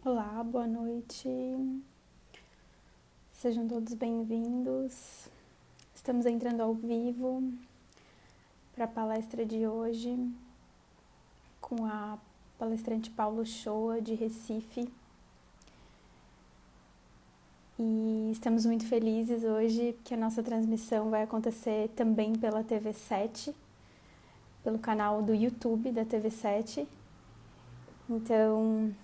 Olá, boa noite. Sejam todos bem-vindos. Estamos entrando ao vivo para a palestra de hoje com a palestrante Paulo Shoa, de Recife. E estamos muito felizes hoje que a nossa transmissão vai acontecer também pela TV7, pelo canal do YouTube da TV7. Então,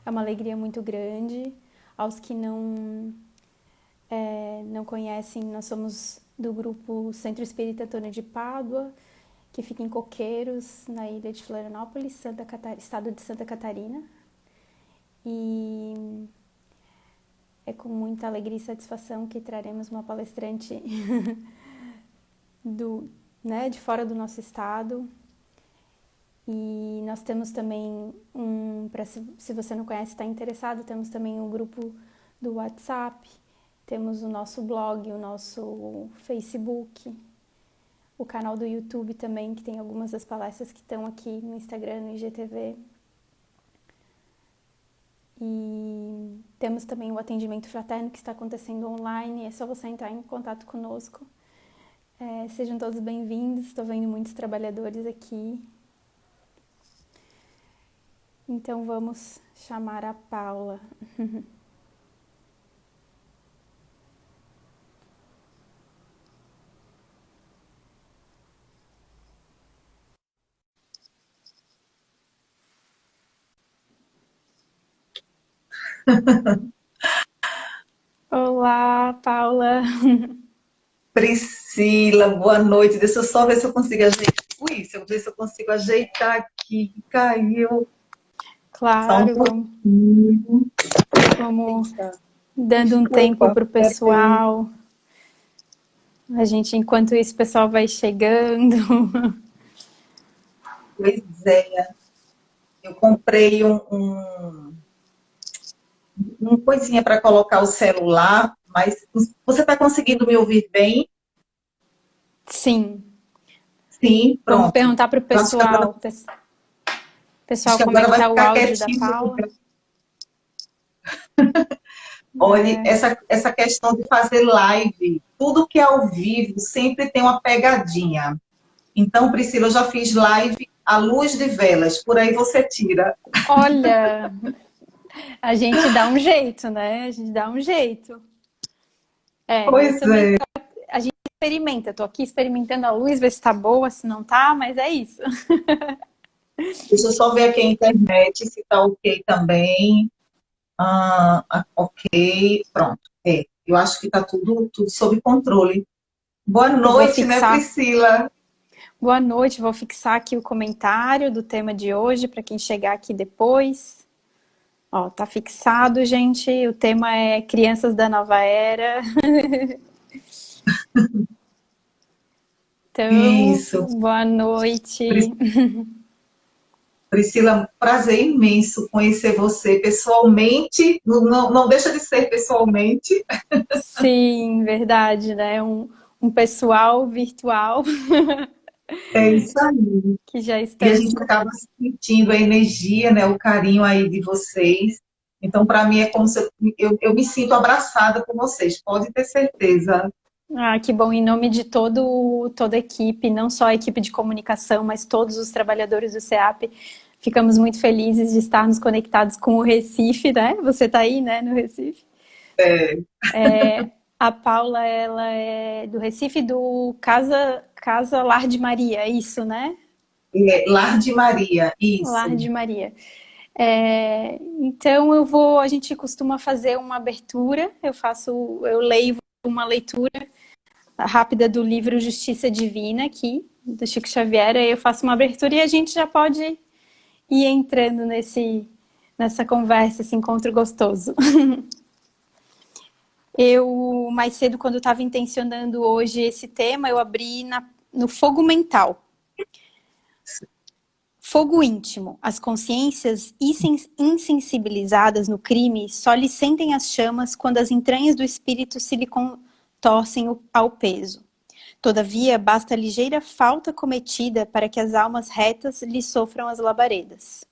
é uma alegria muito grande. Aos que não conhecem, nós somos do grupo Centro Espírita Antônio de Pádua, que fica em Coqueiros, na ilha de Florianópolis, estado de Santa Catarina. E é com muita alegria e satisfação que traremos uma palestrante de fora do nosso estado. E nós temos também se você não conhece, está interessado, temos também um grupo do WhatsApp, temos o nosso blog, o nosso Facebook, o canal do YouTube também, que tem algumas das palestras que estão aqui no Instagram, no IGTV. E temos também o atendimento fraterno que está acontecendo online, é só você entrar em contato conosco. Sejam todos bem-vindos, estou vendo muitos trabalhadores aqui. Então vamos chamar a Paula. Olá, Paula. Priscila, boa noite. Deixa eu só ver se eu consigo ajeitar. Deixa eu ver se eu consigo ajeitar aqui. Caiu. Claro, vamos dando um tempo para o pessoal. A gente, enquanto isso, o pessoal vai chegando. Pois é. Eu comprei uma coisinha para colocar o celular, mas você está conseguindo me ouvir bem? Sim. Sim, pronto. Vamos perguntar para o pessoal. Pessoal, como é que está o áudio da Paula? Olha, essa questão de fazer live, tudo que é ao vivo sempre tem uma pegadinha. Então, Priscila, eu já fiz live à luz de velas, por aí você tira. Olha, a gente dá um jeito, né? A gente dá um jeito. Pois é. A gente experimenta, estou aqui experimentando a luz, ver se está boa, se não está, mas é isso. Deixa eu só ver aqui a internet, se está ok também. Ok, pronto. Eu acho que está tudo sob controle. Boa noite, né, Priscila? Boa noite, vou fixar aqui o comentário do tema de hoje para quem chegar aqui depois. Ó, tá fixado, gente. O tema é Crianças da Nova Era. Então, isso. Boa noite. Priscila, prazer imenso conhecer você pessoalmente. Não deixa de ser pessoalmente. Sim, verdade, né? Um pessoal virtual. É isso aí. Que já E a gente acaba sentindo a energia, né, o carinho aí de vocês. Então, para mim, é como se eu me sinto abraçada por vocês, pode ter certeza. Ah, que bom, em nome de toda a equipe, não só a equipe de comunicação, mas todos os trabalhadores do CEAP, ficamos muito felizes de estarmos conectados com o Recife, né? Você está aí, né, no Recife? A Paula, ela é do Recife, do Casa Lar de Maria, é isso, né? Lar de Maria, isso. Lar de Maria. Então a gente costuma fazer uma abertura, eu leio uma leitura rápida do livro Justiça Divina aqui, do Chico Xavier, aí eu faço uma abertura e a gente já pode ir entrando nessa conversa, esse encontro gostoso. Eu, mais cedo, quando estava intencionando hoje esse tema, eu abri no fogo mental. Fogo íntimo. As consciências insensibilizadas no crime só lhe sentem as chamas quando as entranhas do espírito se lhe contorcem ao peso. Todavia, basta a ligeira falta cometida para que as almas retas lhe sofram as labaredas.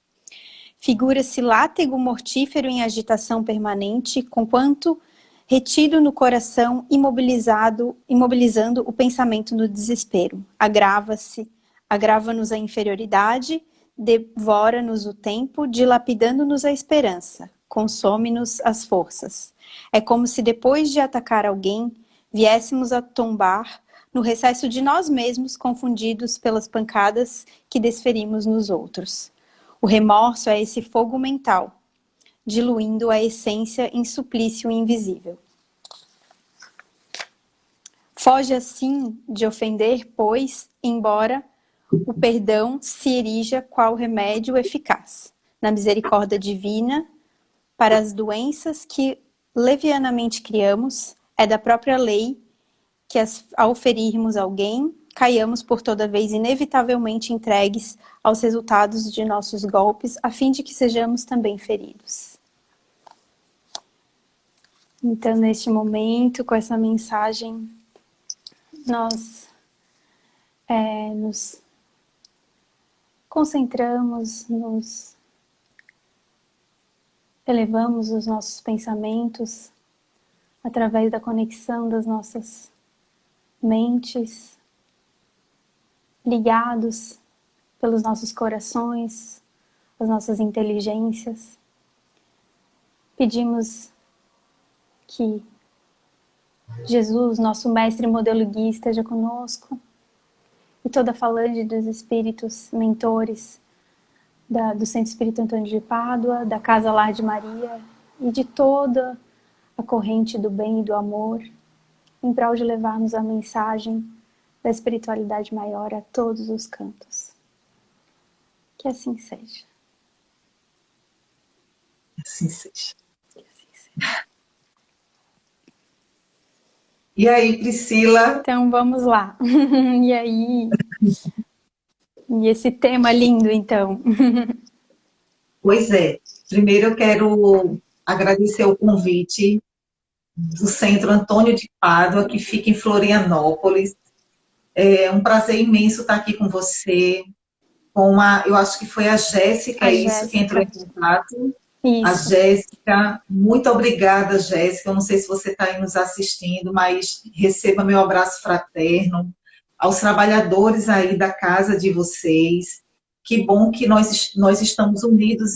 Figura-se látego mortífero em agitação permanente, conquanto retido no coração, imobilizando o pensamento no desespero. Agrava-nos a inferioridade, devora-nos o tempo, dilapidando-nos a esperança, consome-nos as forças. É como se depois de atacar alguém, viéssemos a tombar no recesso de nós mesmos, confundidos pelas pancadas que desferimos nos outros. O remorso é esse fogo mental, diluindo a essência em suplício invisível. Foge assim de ofender, pois, embora o perdão se erija qual remédio eficaz, na misericórdia divina, para as doenças que levianamente criamos, é da própria lei que ao ferirmos alguém, caiamos por toda vez inevitavelmente entregues aos resultados de nossos golpes, a fim de que sejamos também feridos. Então, neste momento, com essa mensagem, nós nos concentramos, nos elevamos os nossos pensamentos através da conexão das nossas mentes, ligados pelos nossos corações, as nossas inteligências. Pedimos que Jesus, nosso mestre e modelo guia, esteja conosco, e toda a falange dos espíritos mentores do Centro Espírita Antônio de Pádua, da Casa Lar de Maria e de toda a corrente do bem e do amor, em prol de levarmos a mensagem da espiritualidade maior a todos os cantos. Que assim seja. Assim seja. Que assim seja. E aí, Priscila? Então, vamos lá. E aí? E esse tema lindo, então. Pois é. Primeiro eu quero agradecer o convite do Centro Antônio de Pádua, que fica em Florianópolis. É um prazer imenso estar aqui com você, eu acho que foi a Jéssica, que entrou em contato. Isso. A Jéssica, muito obrigada, Jéssica. Eu não sei se você está aí nos assistindo, mas receba meu abraço fraterno. Aos trabalhadores aí da casa de vocês. Que bom que nós estamos unidos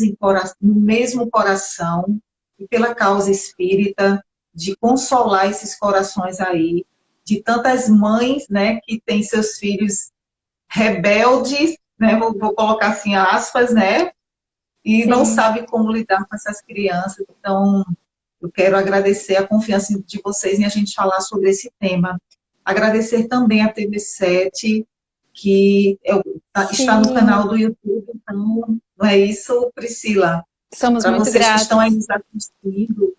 no mesmo coração e pela causa espírita, de consolar esses corações aí, de tantas mães, né, que têm seus filhos rebeldes, né, vou colocar assim aspas, né, e Sim. não sabe como lidar com essas crianças. Então, eu quero agradecer a confiança de vocês em a gente falar sobre esse tema. Agradecer também a TV7, que está no canal do YouTube, então, não é isso, Priscila? Somos Para muito vocês gratos. que estão aí nos assistindo,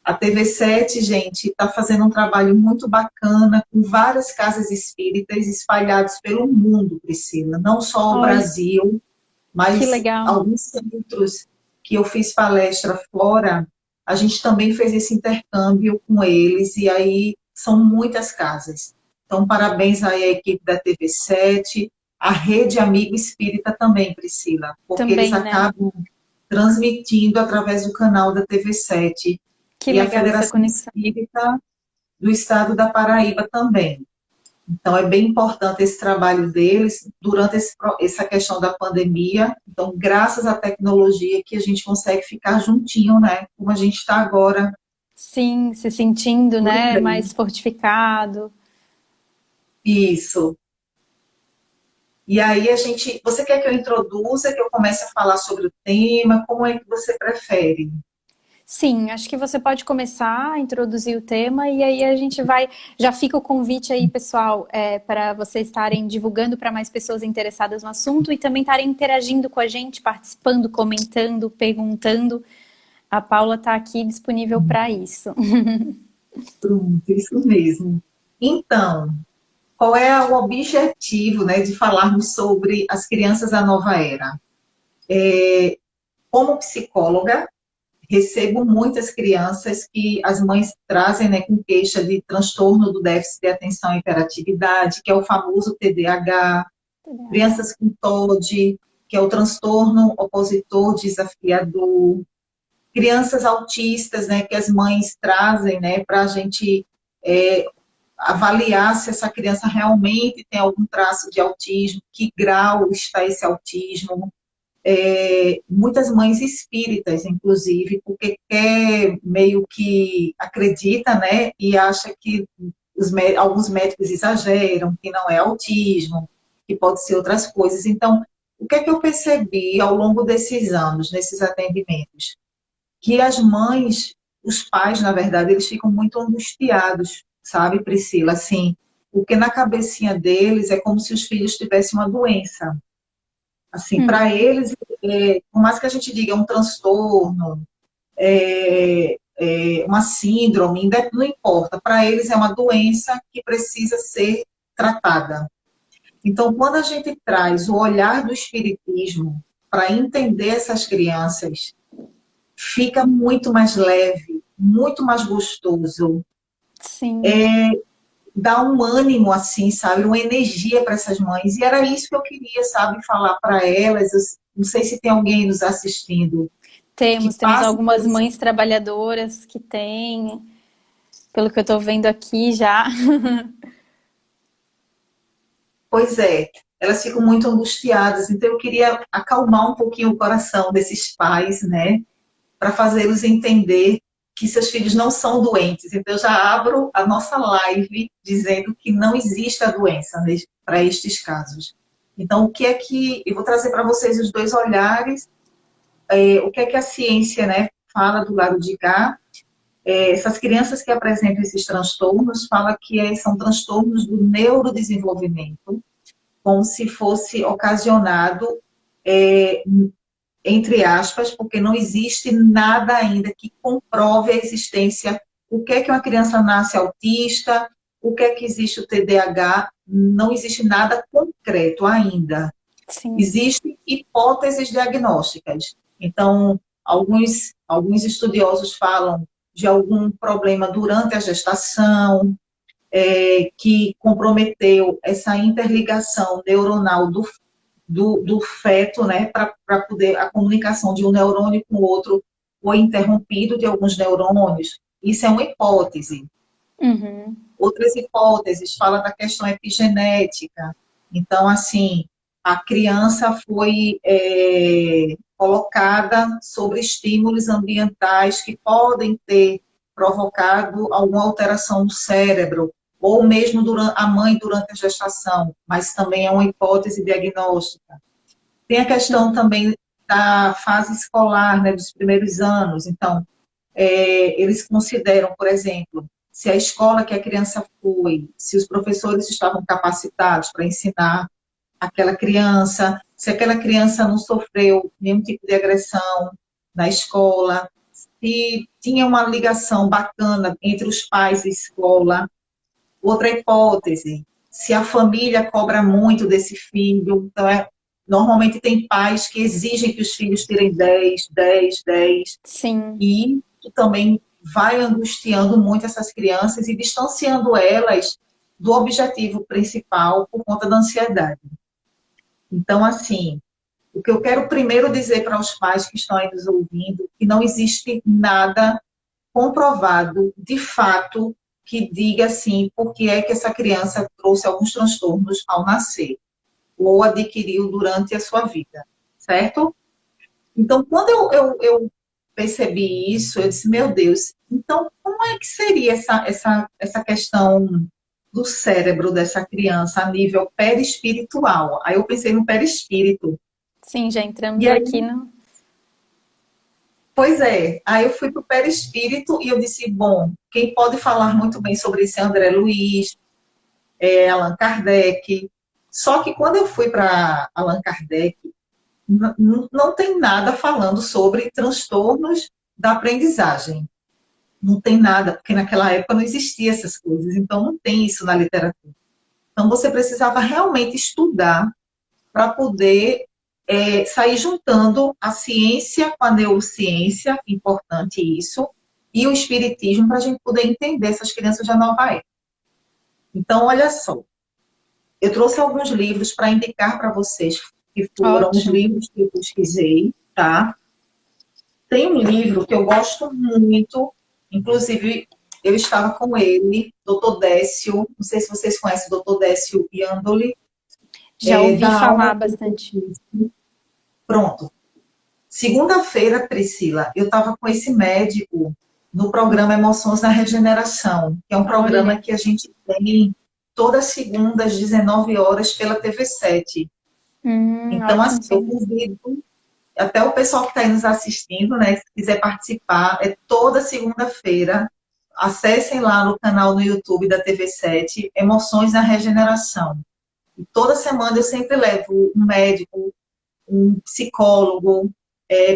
a TV7, gente, está fazendo um trabalho muito bacana com várias casas espíritas espalhadas pelo mundo, Priscila. Não só o Brasil, mas alguns centros que eu fiz palestra fora, a gente também fez esse intercâmbio com eles, e aí são muitas casas. Então, parabéns aí à equipe da TV7, a Rede Amigo Espírita também, Priscila, porque também, eles acabam transmitindo através do canal da TV7. Que e legal, a Federação Espírita do Estado da Paraíba também. Então, é bem importante esse trabalho deles durante essa questão da pandemia. Então, graças à tecnologia que a gente consegue ficar juntinho, né? Como a gente está agora. Sim, se sentindo, né, bem. mais fortificado. Isso. E aí você quer que eu introduza, que eu comece a falar sobre o tema? Como é que você prefere? Sim, acho que você pode começar a introduzir o tema e aí a gente já fica o convite aí, pessoal, para vocês estarem divulgando para mais pessoas interessadas no assunto e também estarem interagindo com a gente, participando, comentando, perguntando. A Paula está aqui disponível para isso. Pronto, isso mesmo. Então, qual é o objetivo, né, de falarmos sobre as crianças da nova era? Como psicóloga, recebo muitas crianças que as mães trazem, né, com queixa de transtorno do déficit de atenção e hiperatividade, que é o famoso TDAH, crianças com TOD, que é o transtorno opositor desafiador, crianças autistas, né, que as mães trazem, né, para a gente avaliar se essa criança realmente tem algum traço de autismo, que grau está esse autismo. Muitas mães espíritas, inclusive, porque meio que acredita, né, e acha que alguns médicos exageram, que não é autismo, que pode ser outras coisas. Então, o que é que eu percebi ao longo desses anos, nesses atendimentos? Que as mães, os pais, na verdade, eles ficam muito angustiados, sabe, Priscila? Assim, porque na cabecinha deles é como se os filhos tivessem uma doença. Assim, para eles, por mais que a gente diga um transtorno, uma síndrome, não importa. Para eles é uma doença que precisa ser tratada. Então, quando a gente traz o olhar do espiritismo para entender essas crianças, fica muito mais leve, muito mais gostoso. Sim. Dá um ânimo, assim, sabe? Uma energia para essas mães. E era isso que eu queria, sabe? Falar para elas. Eu não sei se tem alguém nos assistindo. Temos algumas mães trabalhadoras que têm, pelo que eu estou vendo aqui já. Pois é, elas ficam muito angustiadas. Então, eu queria acalmar um pouquinho o coração desses pais, né? Para fazê-los entender que seus filhos não são doentes. Então, eu já abro a nossa live dizendo que não existe a doença para estes casos. Então, o que é que... Eu vou trazer para vocês os dois olhares. O que é que a ciência, né, fala do lado de cá. Essas crianças que apresentam esses transtornos, fala que são transtornos do neurodesenvolvimento, como se fosse ocasionado, entre aspas, porque não existe nada ainda que comprove a existência. O que é que uma criança nasce autista? O que é que existe o TDAH? Não existe nada concreto ainda. Sim. Existem hipóteses diagnósticas. Então, alguns estudiosos falam de algum problema durante a gestação, que comprometeu essa interligação neuronal do feto, né, para poder a comunicação de um neurônio com o outro foi interrompido de alguns neurônios. Isso é uma hipótese. Uhum. Outras hipóteses falam da questão epigenética. Então, assim, a criança foi colocada sobre estímulos ambientais que podem ter provocado alguma alteração no cérebro, ou mesmo a mãe durante a gestação, mas também é uma hipótese diagnóstica. Tem a questão também da fase escolar, né, dos primeiros anos. Então, eles consideram, por exemplo, se a escola que a criança foi, se os professores estavam capacitados para ensinar aquela criança, se aquela criança não sofreu nenhum tipo de agressão na escola, se tinha uma ligação bacana entre os pais e a escola. Outra hipótese, se a família cobra muito desse filho, então normalmente tem pais que exigem que os filhos tirem 10, 10, 10. Sim. E que também vai angustiando muito essas crianças e distanciando elas do objetivo principal por conta da ansiedade. Então, assim, o que eu quero primeiro dizer para os pais que estão aí nos ouvindo, que não existe nada comprovado, de fato, que diga assim, por que é que essa criança trouxe alguns transtornos ao nascer, ou adquiriu durante a sua vida, certo? Então, quando eu percebi isso, eu disse, meu Deus, então como é que seria essa questão do cérebro dessa criança a nível perispiritual? Aí eu pensei no perispírito. Sim, já entramos aí, aqui no... Pois é, aí eu fui para o perispírito e eu disse, bom, quem pode falar muito bem sobre isso é André Luiz, Allan Kardec. Só que quando eu fui para Allan Kardec, não tem nada falando sobre transtornos da aprendizagem. Não tem nada, porque naquela época não existiam essas coisas, então não tem isso na literatura. Então você precisava realmente estudar para poder sair juntando a ciência com a neurociência, importante isso, e o espiritismo para a gente poder entender essas crianças da nova época. Então, olha só, eu trouxe alguns livros para indicar para vocês, que foram os Ótimo. livros que eu pesquisei, tá? Tem um livro que eu gosto muito, inclusive eu estava com ele, Dr. Décio, não sei se vocês conhecem o Dr. Décio Iandoli, Já ouvi da falar Alma bastante. Corpo. Pronto. Segunda-feira, Priscila, eu estava com esse médico no programa Emoções na Regeneração, que é um programa Olha. que a gente tem todas as segundas, às 19 horas, pela TV7. Então, Ótimo assim, eu saber. convido até o pessoal que está aí nos assistindo, né, se quiser participar, é toda segunda-feira. Acessem lá no canal no YouTube da TV7, Emoções na Regeneração. E toda semana eu sempre levo um médico, um psicólogo,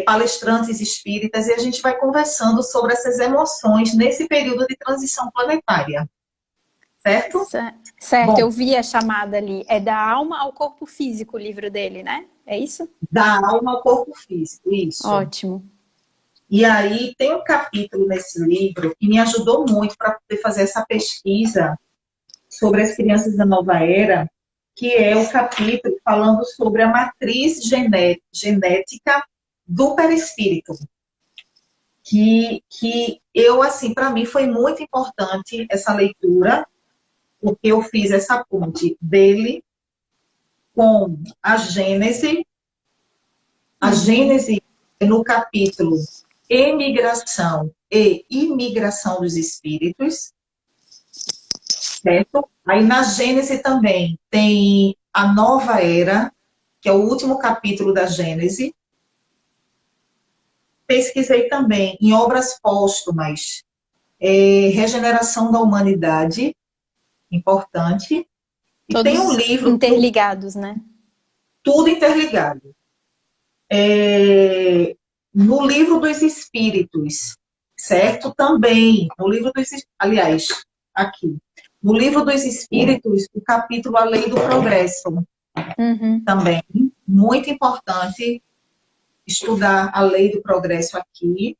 palestrantes espíritas, e a gente vai conversando sobre essas emoções nesse período de transição planetária. Certo? Certo, Bom, eu vi a chamada ali. É da alma ao corpo físico o livro dele, né? É isso? da alma ao corpo físico, isso. Ótimo. E aí tem um capítulo nesse livro que me ajudou muito para poder fazer essa pesquisa sobre as crianças da nova era, que é o capítulo falando sobre a matriz genética do perispírito. Que eu, assim, para mim foi muito importante essa leitura, porque eu fiz essa ponte dele com a Gênese. A Gênese é no capítulo Emigração e Imigração dos Espíritos, certo? Aí na Gênese também tem a Nova Era, que é o último capítulo da Gênese. Pesquisei também em obras póstumas, Regeneração da Humanidade, importante. E tem um Todos livro, interligados, né? tudo interligado. No Livro dos Espíritos, certo? Também, no livro dos, aliás, aqui, no Livro dos Espíritos, o capítulo A Lei do Progresso, também, muito importante estudar a Lei do Progresso aqui.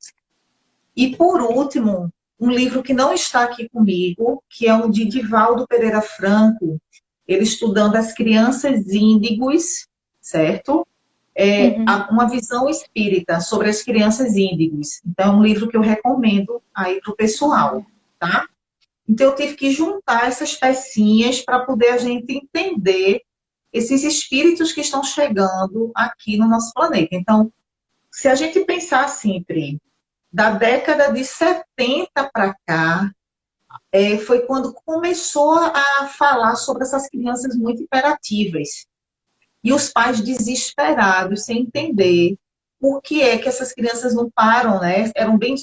E, por último, um livro que não está aqui comigo, que é um de Divaldo Pereira Franco, ele estudando as crianças índigos, certo? Uma visão espírita sobre as crianças índigos. Então, é um livro que eu recomendo aí para o pessoal, tá? Então, eu tive que juntar essas pecinhas para poder a gente entender esses espíritos que estão chegando aqui no nosso planeta. Então, se a gente pensar sempre, da década de 70 para cá, foi quando começou a falar sobre essas crianças muito hiperativas. E os pais desesperados, sem entender por que é que essas crianças não param, né?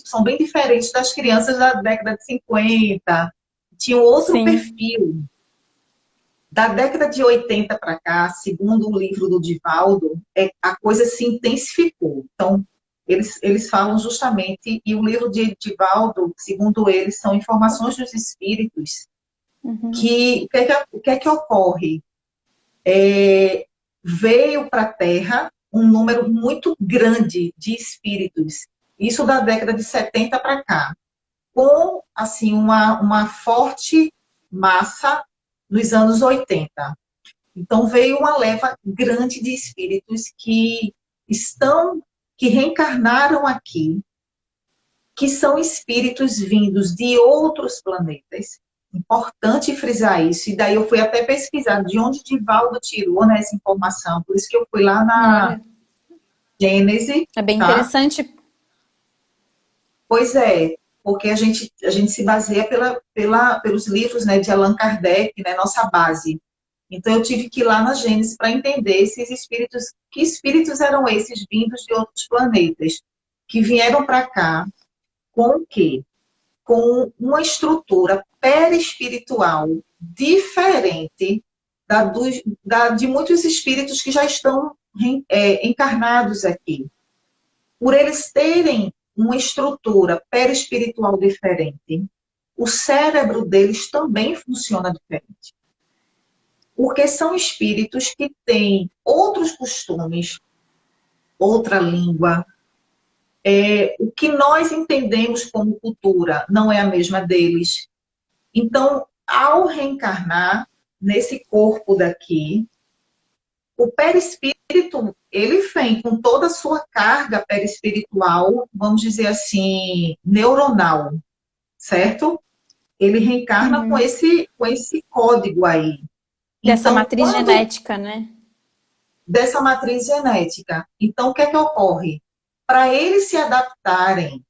São bem diferentes das crianças da década de 50, tinham outro Sim. perfil. Da década de 80 para cá, segundo o livro do Divaldo, a coisa se intensificou. Então, eles falam justamente, e o livro de Divaldo, segundo eles, são informações dos espíritos, que o que é que ocorre? Veio para a Terra um número muito grande de espíritos, isso da década de 70 para cá, com assim, uma forte massa nos anos 80. Então, veio uma leva grande de espíritos que reencarnaram aqui, que são espíritos vindos de outros planetas. Importante frisar isso. E daí eu fui até pesquisar de onde Divaldo tirou, né, essa informação. Por isso que eu fui lá na Olha, Gênese. é bem Tá? interessante. Pois é, porque a gente se baseia pelos livros, né, de Allan Kardec, né, nossa base. Então, eu tive que ir lá na Gênesis para entender esses espíritos, que espíritos eram esses vindos de outros planetas, que vieram para cá com o quê? Com uma estrutura perispiritual diferente de muitos espíritos que já estão encarnados aqui. Por eles terem uma estrutura perispiritual diferente, o cérebro deles também funciona diferente. Porque são espíritos que têm outros costumes, outra língua. O que nós entendemos como cultura não é a mesma deles. Então, ao reencarnar nesse corpo daqui, O perispírito, ele vem com toda a sua carga perispiritual, vamos dizer assim, neuronal, certo? Ele reencarna com esse código aí. Dessa Então, matriz genética, né? dessa matriz genética. Então, o que é que ocorre? Para eles se adaptarem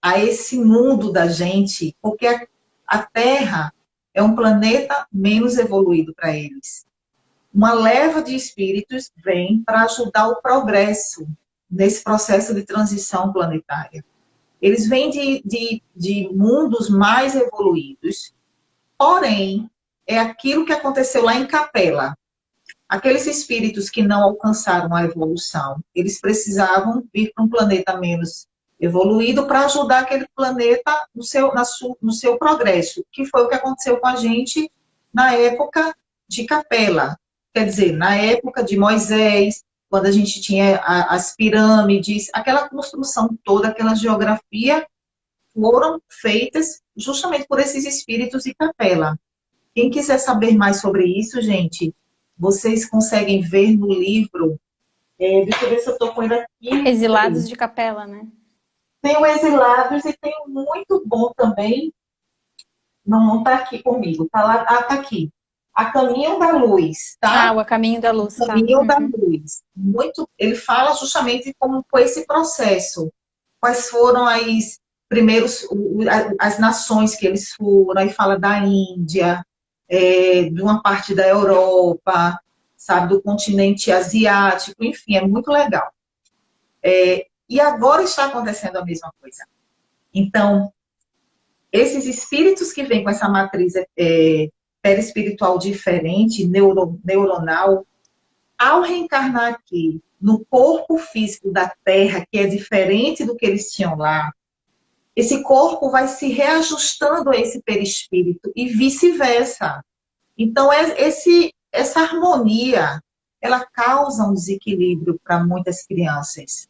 a esse mundo da gente, porque a Terra é um planeta menos evoluído para eles. Uma leva de espíritos vem para ajudar o progresso nesse processo de transição planetária. Eles vêm de mundos mais evoluídos, porém, é aquilo que aconteceu lá em Capela. Aqueles espíritos que não alcançaram a evolução, eles precisavam vir para um planeta menos evoluído para ajudar aquele planeta no seu progresso, que foi o que aconteceu com a gente na época de Capela. Quer dizer, na época de Moisés, quando a gente tinha as pirâmides, aquela construção toda, aquela geografia, foram feitas justamente por esses espíritos de Capela. Quem quiser saber mais sobre isso, gente, vocês conseguem ver no livro. Deixa eu ver se eu estou com ele aqui. Exilados de Capela, né? Tem o Exilados e tem um muito bom também. Não está aqui comigo. Está lá, está aqui. A Caminho da Luz, tá? O A Caminho da Luz, tá? Caminho da Luz. Ele fala justamente como foi esse processo. Quais foram as nações que eles foram. Aí fala da Índia, de uma parte da Europa, sabe, do continente asiático, enfim, é muito legal. E agora está acontecendo a mesma coisa. Então, esses espíritos que vêm com essa matriz perispiritual diferente, neuronal, ao reencarnar aqui, no corpo físico da Terra, que é diferente do que eles tinham lá, esse corpo vai se reajustando a esse perispírito e vice-versa. Então, essa harmonia, ela causa um desequilíbrio para muitas crianças.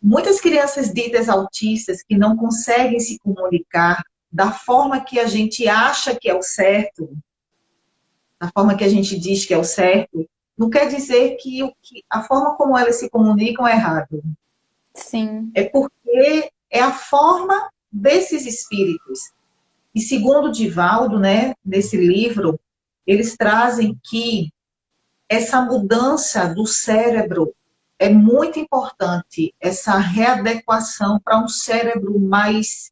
Muitas crianças ditas autistas que não conseguem se comunicar da forma que a gente acha que é o certo, da forma que a gente diz que é o certo, não quer dizer que a forma como elas se comunicam é errado. Sim. É porque é a forma desses espíritos. E segundo Divaldo, né, nesse livro, eles trazem que essa mudança do cérebro é muito importante, essa readequação para um cérebro mais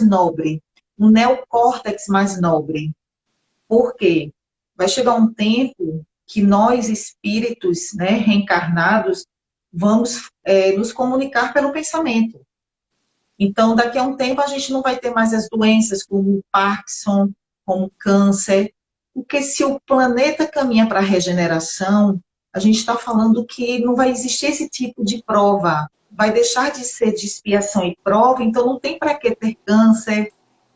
nobre, um neocórtex mais nobre. Por quê? Vai chegar um tempo que nós, espíritos, né, reencarnados, vamos nos comunicar pelo pensamento. Então, daqui a um tempo, a gente não vai ter mais as doenças como Parkinson, como câncer, porque se o planeta caminha para a regeneração, a gente está falando que não vai existir esse tipo de prova, vai deixar de ser de expiação e prova, então não tem para que ter câncer,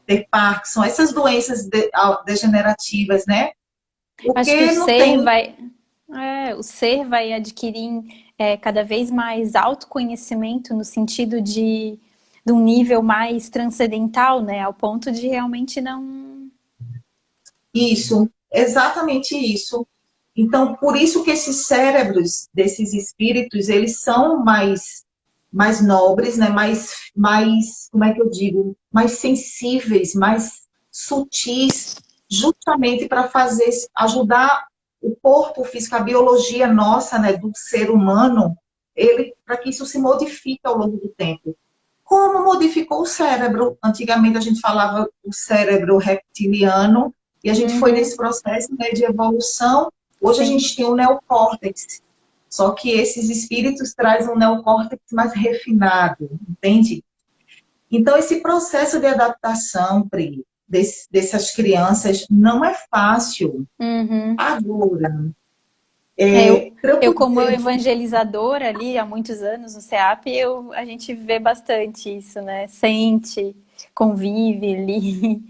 ter Parkinson, essas doenças degenerativas, né? Porque acho que não tem... o ser vai adquirir cada vez mais autoconhecimento no sentido de um nível mais transcendental, né? Ao ponto de realmente não... Isso, exatamente isso. Então, por isso que esses cérebros desses espíritos, eles são mais nobres, né? mais, como é que eu digo? Mais sensíveis, mais sutis, justamente para ajudar o corpo físico, a biologia nossa, né, do ser humano, para que isso se modifique ao longo do tempo. Como modificou o cérebro? Antigamente a gente falava o cérebro reptiliano, e a gente foi nesse processo, né, de evolução. Hoje a gente tem o neocórtex, só que esses espíritos trazem um neocórtex mais refinado, entende? Então, esse processo de adaptação, Pri, dessas crianças, não é fácil. Agora, eu como evangelizadora ali há muitos anos no CEAP, a gente vê bastante isso, né? Sente, convive ali.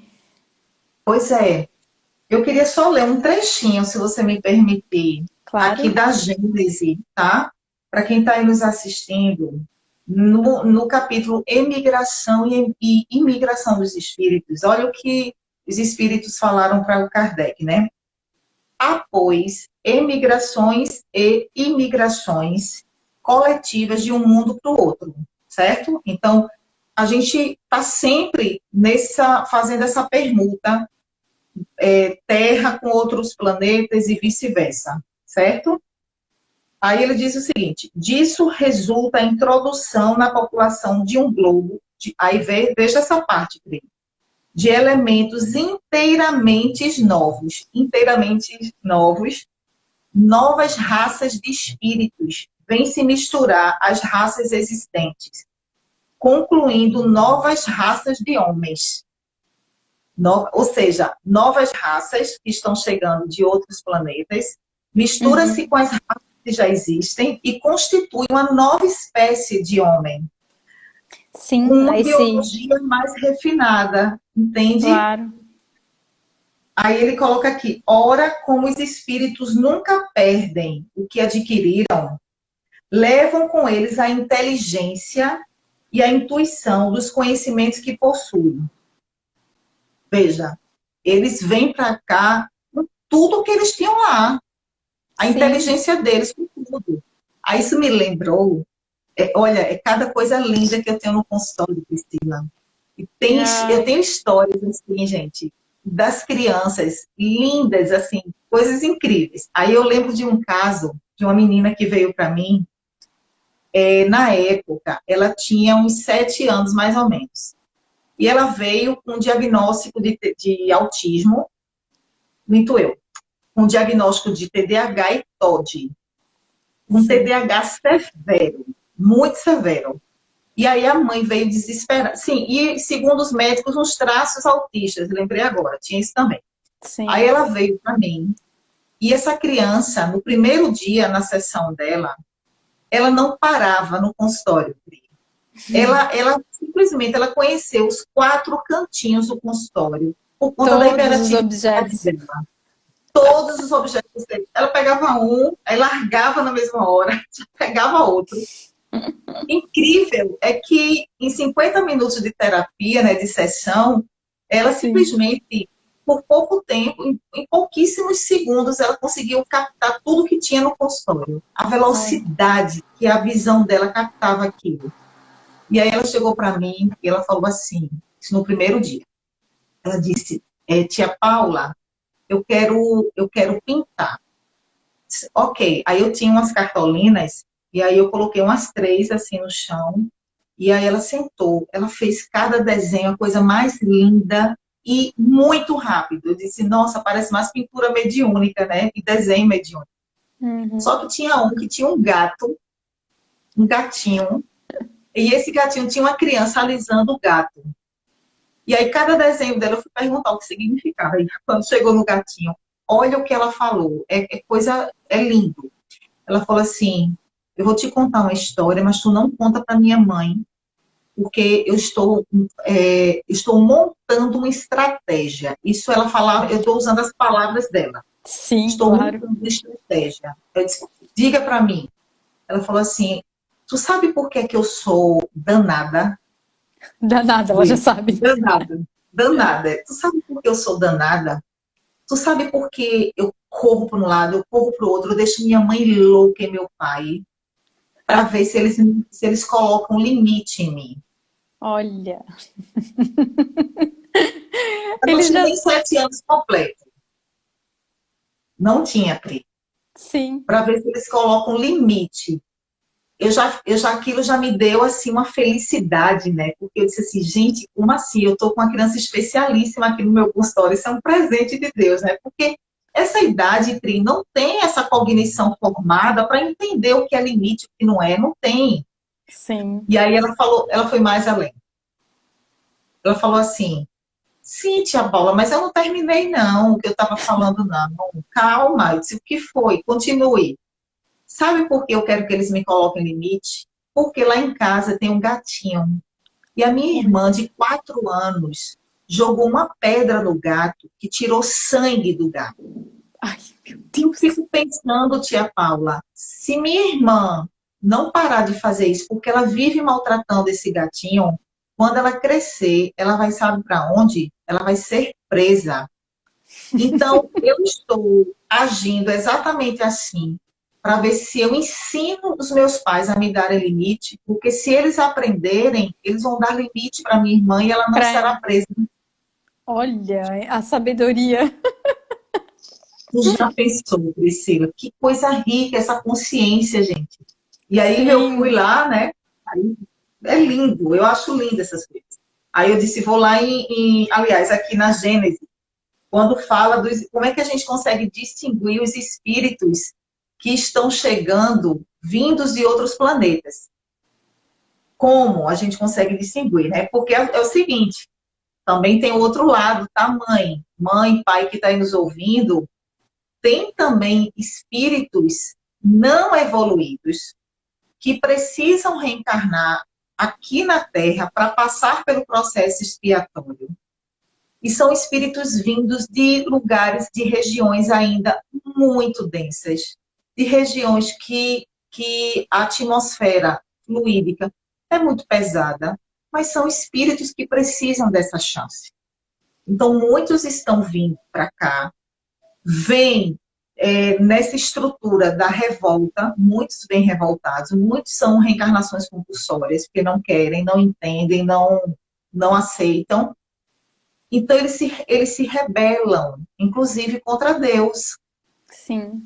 Pois é. Eu queria só ler um trechinho, se você me permitir, Claro. aqui da Gênese, tá? Para quem está aí nos assistindo, no capítulo Emigração e Imigração dos Espíritos. Olha o que os Espíritos falaram para o Kardec, né? após emigrações e imigrações coletivas de um mundo para o outro, certo? Então, a gente está sempre fazendo essa permuta, Terra com outros planetas e vice-versa, certo? Aí ele diz o seguinte: disso resulta a introdução na população de um globo, aí veja essa parte, de elementos inteiramente novos, novas raças de espíritos vêm se misturar às raças existentes, concluindo novas raças de homens. Ou seja, novas raças que estão chegando de outros planetas, mistura-se com as raças que já existem e constitui uma nova espécie de homem. Sim, com uma biologia mais refinada, entende? Claro. Aí ele coloca aqui: ora, como os espíritos nunca perdem o que adquiriram, levam com eles a inteligência e a intuição dos conhecimentos que possuem. Veja, eles vêm para cá com tudo que eles tinham lá. A inteligência deles com tudo. Aí isso me lembrou, olha, é cada coisa linda que eu tenho no consultório, Priscila. E eu tenho histórias assim, gente, das crianças lindas, assim, coisas incríveis. Aí eu lembro de um caso de uma menina que veio para mim, na época, ela tinha uns 7 anos, mais ou menos. E ela veio com um diagnóstico de autismo, minto eu, um diagnóstico de TDAH e TOD. Um TDAH severo, muito severo. E aí a mãe veio desesperada. Sim, e segundo os médicos, uns traços autistas, lembrei agora, tinha isso também. Sim. Aí ela veio para mim, e essa criança, no primeiro dia na sessão dela, ela não parava no consultório. Ela simplesmente conheceu os 4 cantinhos do consultório, por conta da hiperatividade dela. Todos os objetos dele. Ela pegava um, aí largava na mesma hora, pegava outro. Incrível é que em 50 minutos de terapia, né, de sessão, ela simplesmente, por pouco tempo, em pouquíssimos segundos, ela conseguiu captar tudo que tinha no consultório. A velocidade que a visão dela captava aquilo. E aí ela chegou para mim e ela falou assim, isso no primeiro dia. Ela disse: tia Paula, eu quero pintar. Ok, aí eu tinha umas cartolinas, e aí eu coloquei umas 3 assim no chão, e aí ela sentou, ela fez cada desenho, a coisa mais linda e muito rápido. Eu disse: nossa, parece mais pintura mediúnica, né? E desenho mediúnico. Só que tinha um que tinha um gatinho, e esse gatinho tinha uma criança alisando o gato. E aí, cada desenho dela, eu fui perguntar o que significava. E quando chegou no gatinho, olha o que ela falou. É lindo. Ela falou assim: eu vou te contar uma história, mas tu não conta para minha mãe, porque eu estou montando uma estratégia. Isso ela falava, eu estou usando as palavras dela. Sim, estou claro. montando uma estratégia. Eu disse: diga para mim. Ela falou assim: tu sabe por que eu sou danada? Danada, ela já sabe. Danada. Tu sabe por que eu sou danada? Tu sabe por que eu corro para um lado, eu corro para o outro, eu deixo minha mãe louca e meu pai, para ver se eles colocam limite em mim. Olha. Eu não tinha nem 7 anos completos. Não tinha, Pri. Sim. Para ver se eles colocam limite. Aquilo já me deu assim uma felicidade, né? Porque eu disse assim: gente, como assim? Eu tô com uma criança especialíssima aqui no meu consultório, isso é um presente de Deus, né? Porque essa idade, Pri, não tem essa cognição formada para entender o que é limite, o que não é, não tem. Sim. E aí ela foi mais além. Ela falou assim: sim, tia Paula, mas eu não terminei não, o que eu estava falando não. Calma. Eu disse: o que foi? Continue. Sabe por que eu quero que eles me coloquem limite? Porque lá em casa tem um gatinho. E a minha irmã, de 4 anos, jogou uma pedra no gato que tirou sangue do gato. Ai, meu Deus. Eu fico pensando, tia Paula, se minha irmã não parar de fazer isso, porque ela vive maltratando esse gatinho, quando ela crescer, ela vai, sabe para onde? Ela vai ser presa. Então, eu estou agindo exatamente assim, para ver se eu ensino os meus pais a me darem limite, porque se eles aprenderem, eles vão dar limite para minha irmã e ela não Pra será ela. presa. Olha, a sabedoria. Tu já pensou, Priscila? Que coisa rica essa consciência, gente. E aí eu fui Sim. lá, né? Aí é lindo, eu acho lindo essas coisas. Aí eu disse, vou lá aliás, aqui na Gênesis, quando fala dos, como é que a gente consegue distinguir os espíritos que estão chegando, vindos de outros planetas. Como a gente consegue distinguir, né? Porque é o seguinte, também tem o outro lado, tá, mãe? Mãe, pai que está aí nos ouvindo, tem também espíritos não evoluídos que precisam reencarnar aqui na Terra para passar pelo processo expiatório. E são espíritos vindos de lugares, de regiões ainda muito densas, de regiões que a atmosfera fluídica é muito pesada, mas são espíritos que precisam dessa chance. Então, muitos estão vindo para cá, vêm nessa estrutura da revolta, muitos vêm revoltados, muitos são reencarnações compulsórias, porque não querem, não entendem, não aceitam. Então, eles se rebelam, inclusive contra Deus. Sim.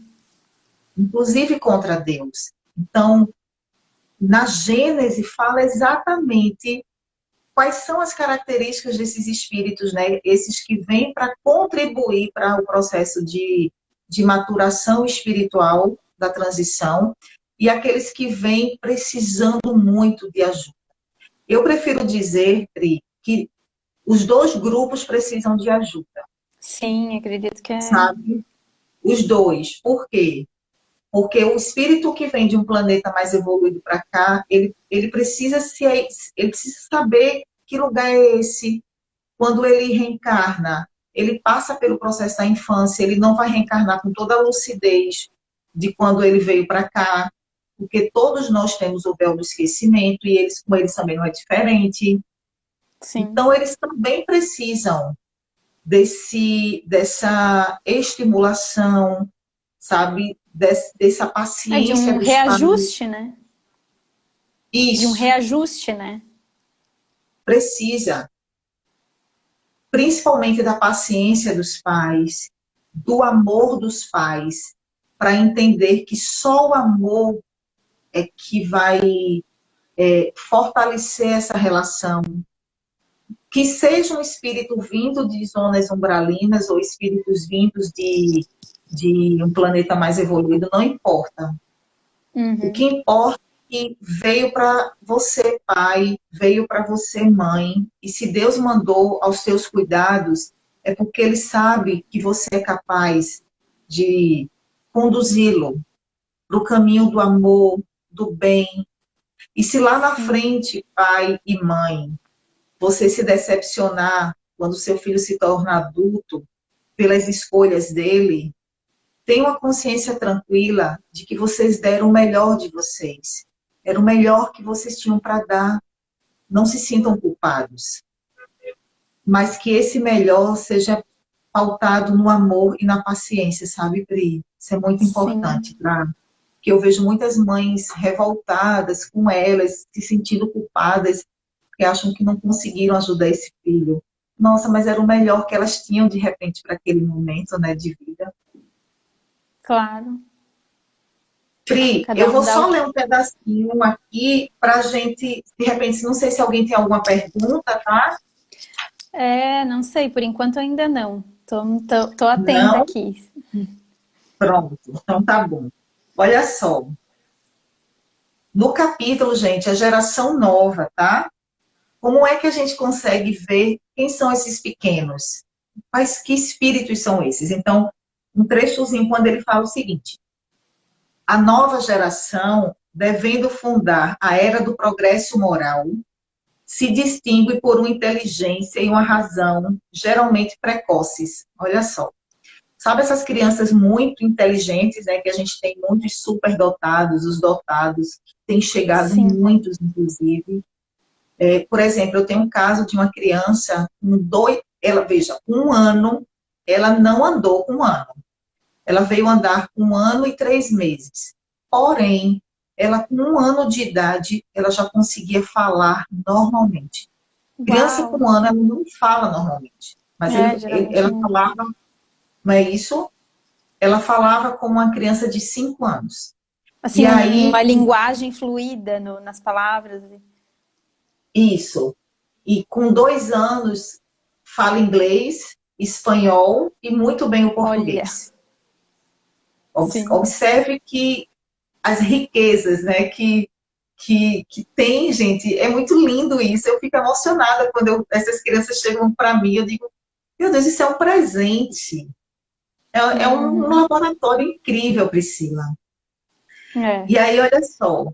Inclusive contra Deus. Então, na Gênese, fala exatamente quais são as características desses espíritos, né? Esses que vêm para contribuir para o processo de maturação espiritual da transição e aqueles que vêm precisando muito de ajuda. Eu prefiro dizer, Pri, que os dois grupos precisam de ajuda. Sim, acredito que é. Sabe? Os dois. Por quê? Porque o espírito que vem de um planeta mais evoluído para cá, ele precisa saber que lugar é esse. Quando ele reencarna, ele passa pelo processo da infância, ele não vai reencarnar com toda a lucidez de quando ele veio para cá, porque todos nós temos o véu do esquecimento e com eles também não é diferente. Sim. Então, eles também precisam dessa estimulação, sabe? Dessa É de paciência um dos pais. reajuste, né? De um Isso, reajuste, né? precisa. Principalmente da paciência dos pais, do amor dos pais, para entender que só o amor é que vai fortalecer essa relação. Que seja um espírito vindo de zonas umbralinas ou espíritos vindos de um planeta mais evoluído, não importa. O que importa é que veio para você, pai, veio para você, mãe, e se Deus mandou aos seus cuidados, é porque Ele sabe que você é capaz de conduzi-lo para o caminho do amor, do bem. E se lá na frente, pai e mãe, você se decepcionar quando seu filho se torna adulto pelas escolhas dele, tenha uma consciência tranquila de que vocês deram o melhor de vocês. Era o melhor que vocês tinham para dar. Não se sintam culpados. Mas que esse melhor seja pautado no amor e na paciência, sabe, Pri? Isso é muito Sim. importante, tá? Porque eu vejo muitas mães revoltadas com elas, se sentindo culpadas, porque acham que não conseguiram ajudar esse filho. Nossa, mas era o melhor que elas tinham, de repente, para aquele momento, né, de vida. Claro. Pri, Cada eu um vou dá só o que. ler um pedacinho aqui para a gente, de repente, não sei se alguém tem alguma pergunta, tá? É, não sei, por enquanto ainda não. Tô atenta Não? aqui. Pronto, então tá bom. Olha só, no capítulo, gente, a geração nova, tá? Como é que a gente consegue ver quem são esses pequenos? Mas que espíritos são esses? Então, um trechozinho quando ele fala o seguinte: a nova geração, devendo fundar a era do progresso moral, se distingue por uma inteligência e uma razão geralmente precoces. Olha só. Sabe essas crianças muito inteligentes, né, que a gente tem muitos superdotados, os dotados, têm chegado Sim. muitos, inclusive. Por exemplo, eu tenho um caso de uma criança, ela, veja, 1 ano, ela não andou com 1 ano. Ela veio andar com 1 ano e 3 meses. Porém, ela com 1 ano de idade, ela já conseguia falar normalmente. Criança com Uau! 1 ano, ela não fala normalmente. Mas Geralmente ela não. falava, não é isso? Ela falava como uma criança de 5 anos. Assim, E aí, uma linguagem fluida nas palavras. isso. E com 2 anos, fala inglês, espanhol e muito bem o Olha, português. sim. Observe que as riquezas, né, que tem, gente, é muito lindo isso. Eu fico emocionada quando essas crianças chegam para mim, eu digo, meu Deus, isso é um presente. É um Uhum. laboratório incrível, Priscila. É. E aí, olha só,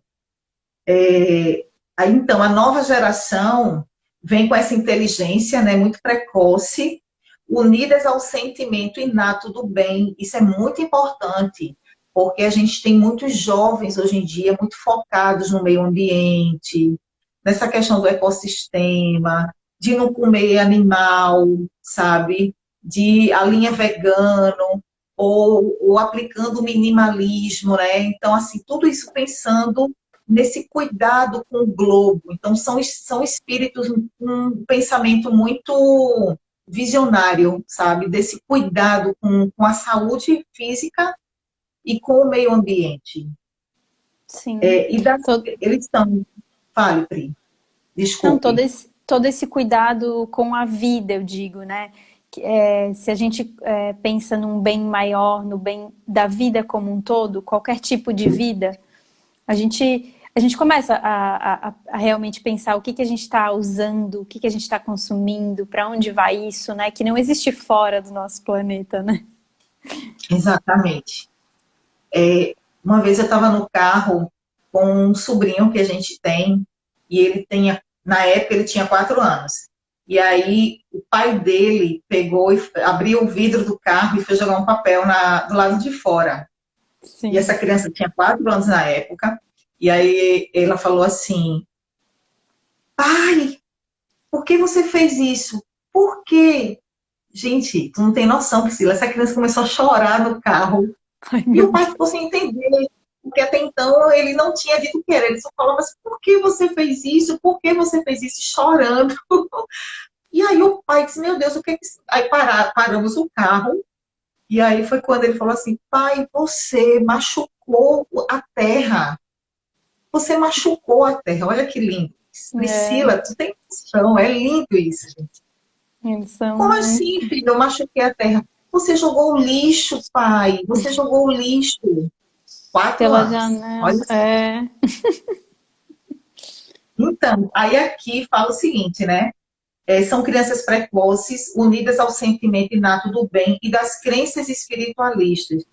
aí, então, a nova geração vem com essa inteligência, né, muito precoce, unidas ao sentimento inato do bem. Isso é muito importante, porque a gente tem muitos jovens hoje em dia muito focados no meio ambiente, nessa questão do ecossistema, de não comer animal, sabe? De a linha vegano, ou aplicando o minimalismo, né? Então, assim, tudo isso pensando nesse cuidado com o globo. Então, são espíritos com um pensamento muito visionário, sabe? Desse cuidado com a saúde física e com o meio ambiente. Sim. Eles estão... Fale, Pri. Não, Desculpe. todo esse cuidado com a vida, eu digo, né? Se a gente pensa num bem maior, no bem da vida como um todo, qualquer tipo de vida, a gente começa a realmente pensar o que a gente está usando, o que a gente está consumindo, para onde vai isso, né? Que não existe fora do nosso planeta, né? Exatamente. Uma vez eu estava no carro com um sobrinho que a gente tem, e na época ele tinha 4 anos. E aí o pai dele pegou e abriu o vidro do carro e foi jogar um papel do lado de fora. E Sim. essa criança tinha 4 anos na época, e aí ela falou assim, pai, por que você fez isso? Por quê? Gente, tu não tem noção, Priscila, essa criança começou a chorar no carro. Ai, E meu o pai Deus. ficou sem entender, porque até então ele não tinha dito o que era. Ele só falava assim, por que você fez isso? Por que você fez isso? Chorando. E aí o pai disse, meu Deus, o que é que... Aí paramos o carro, e aí foi quando ele falou assim, pai, você machucou a terra. Você machucou a terra. Olha que lindo. É, Priscila, tu tem noção, é lindo isso, gente. eles Como são, né? assim, filho? Eu machuquei a terra. Você jogou o lixo, pai. Você jogou o lixo. 4 Pela anos. janela. Olha. É. Então, aí aqui fala o seguinte, né? São crianças precoces, unidas ao sentimento inato do bem e das crenças espiritualistas,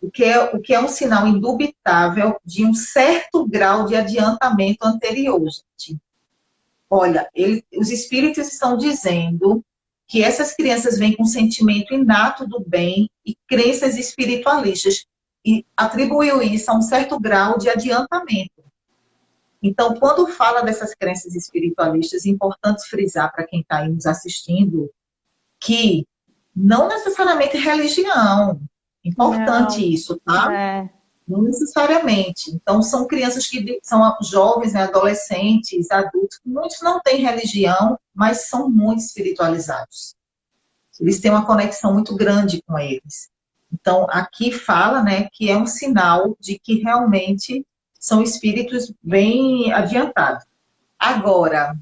o que é um sinal indubitável de um certo grau de adiantamento anterior, gente. Olha, os espíritos estão dizendo que essas crianças vêm com sentimento inato do bem e crenças espiritualistas, e atribuiu isso a um certo grau de adiantamento. Então, quando fala dessas crenças espiritualistas, é importante frisar para quem está aí nos assistindo que não necessariamente religião. Importante Não. isso, tá? É. Não necessariamente. Então, são crianças que são jovens, né, adolescentes, adultos, muitos não têm religião, mas são muito espiritualizados. Eles têm uma conexão muito grande com eles. Então, aqui fala, né, que é um sinal de que realmente são espíritos bem adiantados. Agora,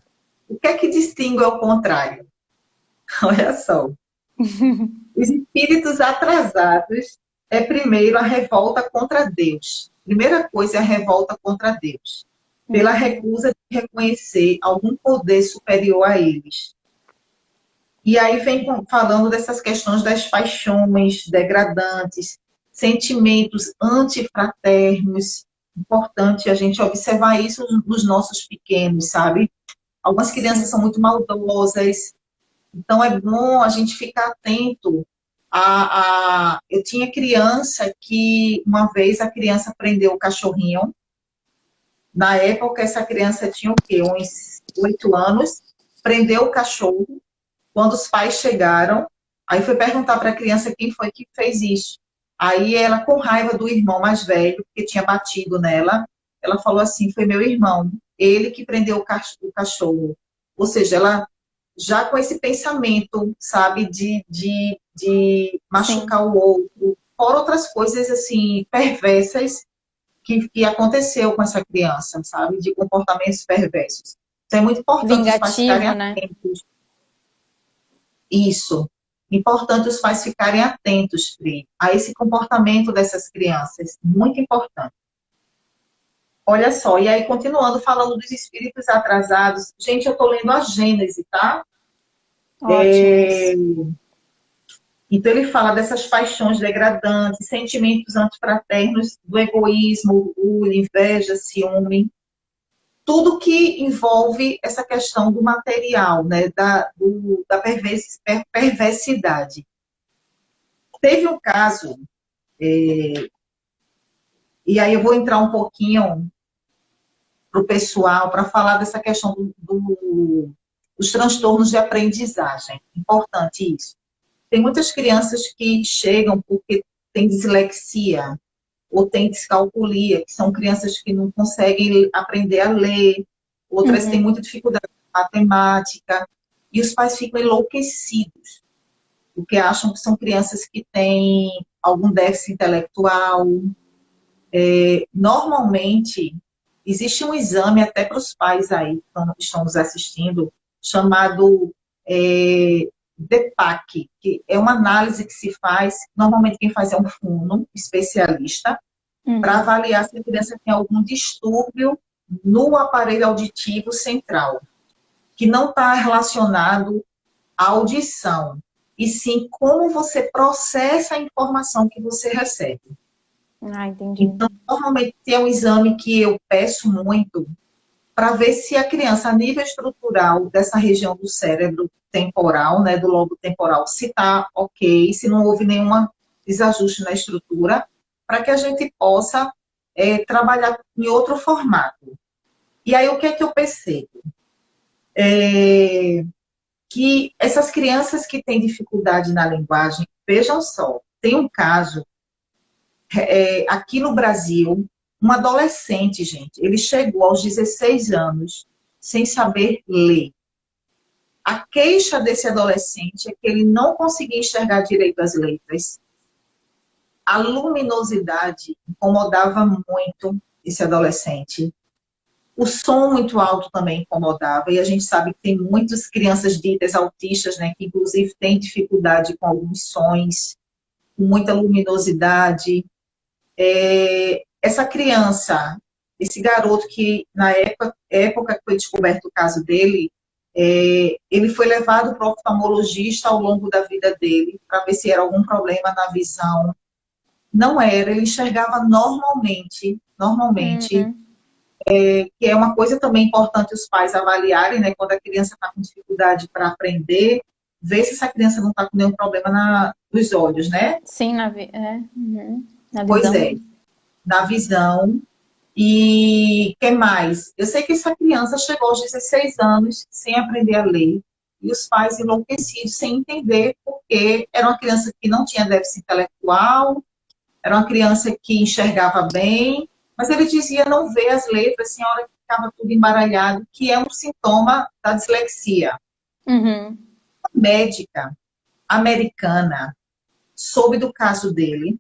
o que é que distingue ao contrário? Olha só. Os espíritos atrasados é primeiro a revolta contra Deus. Primeira coisa é a revolta contra Deus, pela recusa de reconhecer algum poder superior a eles. E aí vem falando dessas questões das paixões degradantes, sentimentos antifraternos. Importante a gente observar isso nos nossos pequenos, sabe? Algumas crianças Sim. são muito maldosas, então é bom a gente ficar atento. Eu tinha criança que uma vez a criança prendeu o cachorrinho. Na época, essa criança tinha o quê? Uns 8 anos. Prendeu o cachorro. Quando os pais chegaram, Aí foi perguntar para a criança quem foi que fez isso. Aí ela, com raiva do irmão mais velho, que tinha batido nela, ela falou assim, foi meu irmão, ele que prendeu o cachorro. Ou seja, ela já com esse pensamento, sabe, de Sim. machucar o outro, fora outras coisas, assim, perversas que aconteceu com essa criança, sabe, de comportamentos perversos. Então é muito importante os pais ficarem Vingativo, né? atentos. Isso. Importante os pais ficarem atentos, Pri, a esse comportamento dessas crianças. Muito importante. Olha só, e aí continuando falando dos espíritos atrasados, gente, eu estou lendo a Gênese, tá? Ótimo isso. Então ele fala dessas paixões degradantes, sentimentos antifraternos, do egoísmo, orgulho, inveja, ciúme, tudo que envolve essa questão do material, né, da perversidade. Teve um caso, e aí eu vou entrar um pouquinho para o pessoal para falar dessa questão dos transtornos de aprendizagem. Importante isso. Tem muitas crianças que chegam porque têm dislexia ou têm descalculia, que são crianças que não conseguem aprender a ler, outras têm Uhum. muita dificuldade com matemática, e os pais ficam enlouquecidos, porque acham que são crianças que têm algum déficit intelectual. Normalmente, existe um exame até para os pais aí que estão nos assistindo, chamado DEPAC, que é uma análise que se faz, normalmente quem faz é um fono especialista, para Uhum. avaliar se a criança tem algum distúrbio no aparelho auditivo central, que não está relacionado à audição, e sim como você processa a informação que você recebe. Ah, entendi. Então, normalmente é um exame que eu peço muito para ver se a criança, a nível estrutural dessa região do cérebro temporal, né, do lobo temporal, se está ok, se não houve nenhum desajuste na estrutura, para que a gente possa trabalhar em outro formato. E aí, o que é que eu percebo? Que essas crianças que têm dificuldade na linguagem, vejam só, tem um caso aqui no Brasil, um adolescente, gente, ele chegou aos 16 anos sem saber ler. A queixa desse adolescente é que ele não conseguia enxergar direito as letras. A luminosidade incomodava muito esse adolescente. O som muito alto também incomodava, e a gente sabe que tem muitas crianças ditas autistas, né, que inclusive têm dificuldade com alguns sons, com muita luminosidade. Essa criança, esse garoto que na época que foi descoberto o caso dele, ele foi levado para o oftalmologista ao longo da vida dele, para ver se era algum problema na visão. Não era, ele enxergava normalmente, Uhum. que é uma coisa também importante os pais avaliarem, né, quando a criança está com dificuldade para aprender, ver se essa criança não está com nenhum problema nos olhos, né? Sim, uhum. Na Pois visão. é, na visão. E que mais? Eu sei que essa criança chegou aos 16 anos sem aprender a ler, e os pais enlouquecidos, sem entender porque era uma criança que não tinha déficit intelectual, era uma criança que enxergava bem, mas ele dizia não ver as letras, assim, a hora que ficava tudo embaralhado, que é um sintoma da dislexia. Uhum. A médica americana soube do caso dele,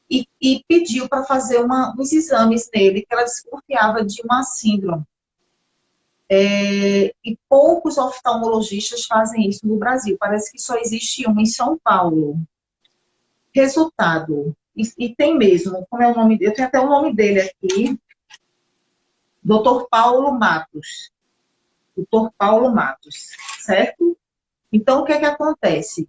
e pediu para fazer uns exames nele, que ela desconfiava de uma síndrome. E poucos oftalmologistas fazem isso no Brasil. Parece que só existe um em São Paulo. Resultado. E tem mesmo, como é o nome dele? Eu tenho até o nome dele aqui. Dr. Paulo Matos. Dr. Paulo Matos, certo? Então, o que é que acontece?